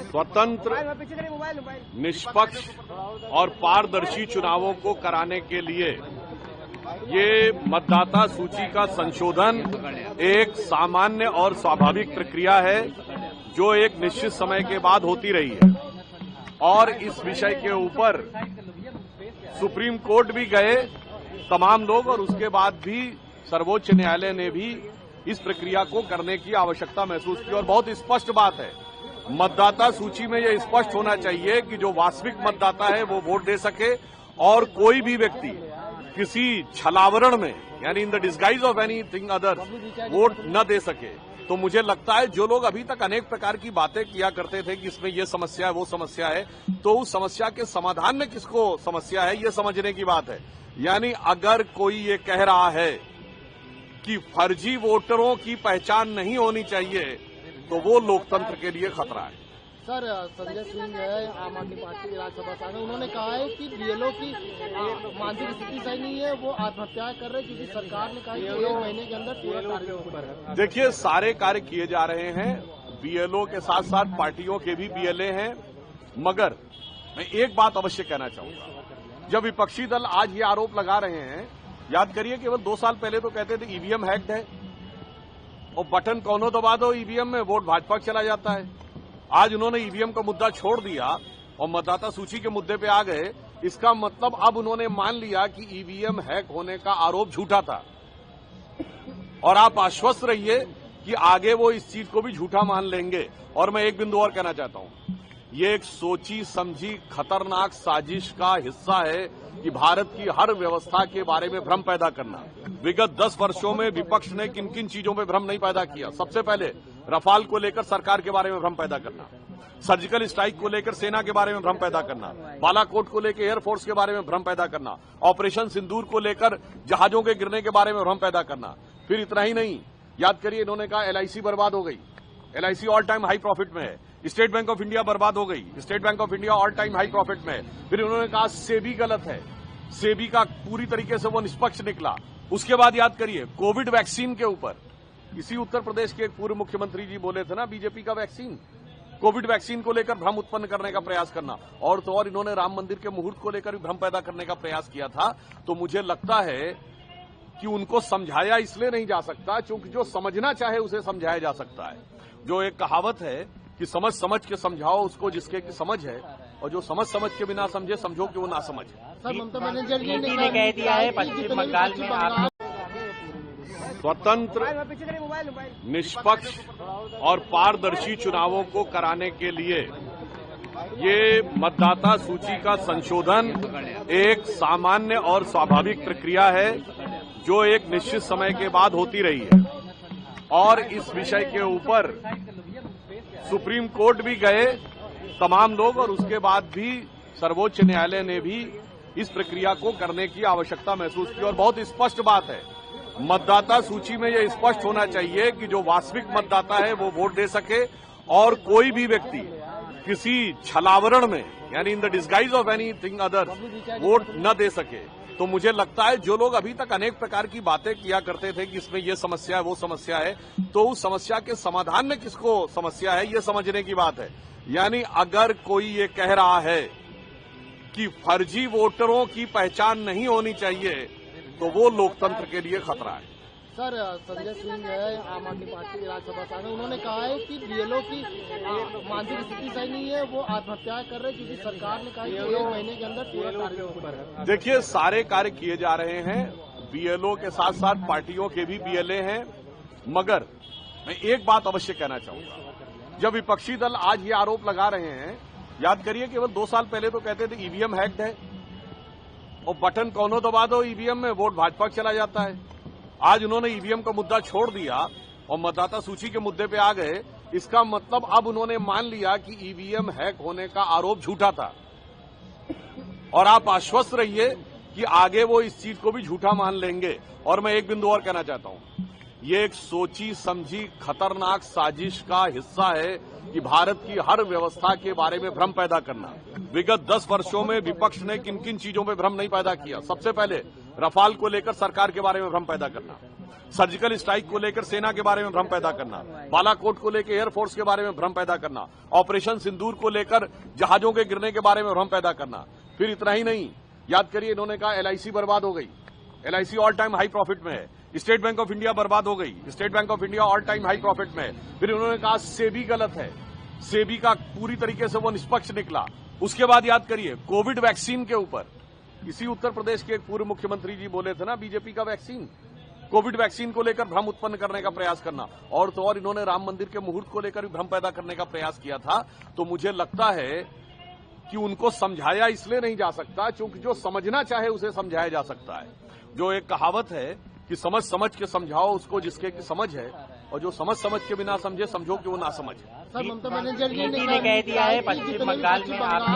स्वतंत्र, निष्पक्ष और पारदर्शी चुनावों को कराने के लिए ये मतदाता सूची का संशोधन एक सामान्य और स्वाभाविक प्रक्रिया है जो एक निश्चित समय के बाद होती रही है। और इस विषय के ऊपर सुप्रीम कोर्ट भी गए तमाम लोग, और उसके बाद भी सर्वोच्च न्यायालय ने भी इस प्रक्रिया को करने की आवश्यकता महसूस की। और बहुत स्पष्ट बात है, मतदाता सूची में यह स्पष्ट होना चाहिए कि जो वास्तविक मतदाता है वो वोट दे सके, और कोई भी व्यक्ति किसी छलावरण में, यानी in the disguise of anything other, vote न दे सके। तो मुझे लगता है जो लोग अभी तक अनेक प्रकार की बातें किया करते थे कि इसमें ये समस्या है वो समस्या है, तो उस समस्या के समाधान में किसको समस्या है ये समझने की बात है। यानी अगर कोई ये कह रहा है कि फर्जी वोटरों की पहचान नहीं होनी चाहिए तो वो लोकतंत्र के लिए खतरा है। सर, संजय सिंह है, आम आदमी पार्टी के राज्यसभा सांसद, उन्होंने कहा है कि बीएलओ की मानसिक स्थिति सही नहीं है, वो आत्महत्या कर रहे हैं क्योंकि सरकार ने कहा कि 1 महीने के अंदर पूरा कार्य पर। देखिए, सारे कार्य किए जा रहे हैं, बीएलओ के साथ साथ पार्टियों के भी बीएलए हैं। मगर मैं एक बात अवश्य कहना चाहूंगा, जब विपक्षी दल आज ये आरोप लगा रहे हैं, याद करिए केवल 2 साल पहले तो कहते थे ईवीएम हैक्ड है और बटन कौनो दबा दो ईवीएम में वोट भाजपा चला जाता है। आज उन्होंने ईवीएम का मुद्दा छोड़ दिया और मतदाता सूची के मुद्दे पे आ गए। इसका मतलब अब उन्होंने मान लिया कि ईवीएम हैक होने का आरोप झूठा था, और आप आश्वस्त रहिए कि आगे वो इस चीज को भी झूठा मान लेंगे। और मैं एक बिंदु और कहना चाहता हूं, ये एक सोची समझी खतरनाक साजिश का हिस्सा है कि भारत की हर व्यवस्था के बारे में भ्रम पैदा करना। विगत 10 वर्षों में विपक्ष ने किन किन चीजों में भ्रम नहीं पैदा किया। सबसे पहले रफाल को लेकर सरकार के बारे में भ्रम पैदा करना, सर्जिकल स्ट्राइक को लेकर सेना के बारे में भ्रम पैदा करना, बालाकोट को लेकर एयरफोर्स के बारे में भ्रम पैदा करना, ऑपरेशन सिंदूर को लेकर जहाजों के गिरने के बारे में भ्रम पैदा करना। फिर इतना ही नहीं, याद करिए इन्होंने कहा एलआईसी बर्बाद हो गई, LIC all time high profit में है। स्टेट बैंक ऑफ इंडिया बर्बाद हो गई, state bank of India all time high profit में है। फिर उन्होंने कहा सेबी गलत है, सेबी का पूरी तरीके से वो निष्पक्ष निकला। उसके बाद याद करिए कोविड वैक्सीन के ऊपर इसी उत्तर प्रदेश के एक पूर्व मुख्यमंत्री जी बोले थे ना, बीजेपी का वैक्सीन, कोविड वैक्सीन को लेकर भ्रम उत्पन्न करने का प्रयास करना। और तो और इन्होंने राम मंदिर के मुहूर्त को लेकर भी भ्रम पैदा करने का प्रयास किया था। तो मुझे लगता है कि उनको समझाया इसलिए नहीं जा सकता क्योंकि जो समझना चाहे उसे समझाया जा सकता है। जो एक कहावत है कि समझ समझ के समझाओ उसको जिसके की समझ है, और जो समझ समझ के बिना समझे समझो कि वो ना समझ है। सर, ममता बनर्जी ने कह दिया है पश्चिम बंगाल में स्वतंत्र, निष्पक्ष और पारदर्शी चुनावों को कराने के लिए ये मतदाता सूची का संशोधन एक सामान्य और स्वाभाविक प्रक्रिया है जो एक निश्चित समय के बाद होती रही है। और इस विषय के ऊपर सुप्रीम कोर्ट भी गए तमाम लोग, और उसके बाद भी सर्वोच्च न्यायालय ने भी इस प्रक्रिया को करने की आवश्यकता महसूस की। और बहुत स्पष्ट बात है, मतदाता सूची में यह स्पष्ट होना चाहिए कि जो वास्तविक मतदाता है वो वोट दे सके, और कोई भी व्यक्ति किसी छलावरण में, यानी in the disguise of anything other, vote न दे सके। तो मुझे लगता है जो लोग अभी तक अनेक प्रकार की बातें किया करते थे कि इसमें ये समस्या है वो समस्या है, तो उस समस्या के समाधान में किसको समस्या है ये समझने की बात है। यानी अगर कोई ये कह रहा है कि फर्जी वोटरों की पहचान नहीं होनी चाहिए तो वो लोकतंत्र के लिए खतरा है। सर, संजय सिंह है, आम आदमी पार्टी के राज्यसभा सांसद, उन्होंने कहा है कि बीएलओ की मानसिक स्थिति सही नहीं है, वो आत्महत्या कर रहे हैं क्योंकि सरकार ने कहा कि 1 महीने के अंदर पूरा कार्य पर। देखिए, सारे कार्य किए जा रहे हैं, बीएलओ के साथ साथ पार्टियों के भी बीएलए हैं। मगर मैं एक बात अवश्य कहना चाहूंगा, जब विपक्षी दल आज ये आरोप लगा रहे हैं, याद करिए केवल 2 साल पहले तो कहते थे ईवीएम हैक्ड है और बटन कौनो दबा दो ईवीएम में वोट भाजपा चला जाता है। आज उन्होंने ईवीएम का मुद्दा छोड़ दिया और मतदाता सूची के मुद्दे पे आ गए। इसका मतलब अब उन्होंने मान लिया कि ईवीएम हैक होने का आरोप झूठा था, और आप आश्वस्त रहिए कि आगे वो इस चीज को भी झूठा मान लेंगे। और मैं एक बिंदु और कहना चाहता हूं, ये एक सोची समझी खतरनाक साजिश का हिस्सा है कि भारत की हर व्यवस्था के बारे में भ्रम पैदा करना। विगत 10 वर्षों में विपक्ष ने किन किन चीजों में भ्रम नहीं पैदा किया। सबसे पहले रफाल को लेकर सरकार के बारे में भ्रम पैदा करना, सर्जिकल स्ट्राइक को लेकर सेना के बारे में भ्रम पैदा करना, बालाकोट को लेकर एयरफोर्स के बारे में भ्रम पैदा करना, ऑपरेशन सिंदूर को लेकर जहाजों के गिरने के बारे में भ्रम पैदा करना। फिर इतना ही नहीं, याद करिए, इन्होंने कहा एलआईसी बर्बाद हो गई, LIC all time high profit में है। स्टेट बैंक ऑफ इंडिया बर्बाद हो गई, state bank of India all time high profit में है। फिर उन्होंने कहा सेबी गलत है, सेबी का पूरी तरीके से वो निष्पक्ष निकला। उसके बाद याद करिए कोविड वैक्सीन के ऊपर इसी उत्तर प्रदेश के एक पूर्व मुख्यमंत्री जी बोले थे ना, बीजेपी का वैक्सीन, कोविड वैक्सीन को लेकर भ्रम उत्पन्न करने का प्रयास करना। और तो और इन्होंने राम मंदिर के मुहूर्त को लेकर भी भ्रम पैदा करने का प्रयास किया था। तो मुझे लगता है कि उनको समझाया इसलिए नहीं जा सकता क्योंकि जो समझना चाहे उसे समझाया जा सकता है। जो एक कहावत है कि समझ समझ के समझाओ उसको जिसके की समझ है, और जो समझ समझ के बिना समझे समझो कि वो ना समझ है। सर, ममता बनर्जी ने कह दिया है पश्चिम बंगाल में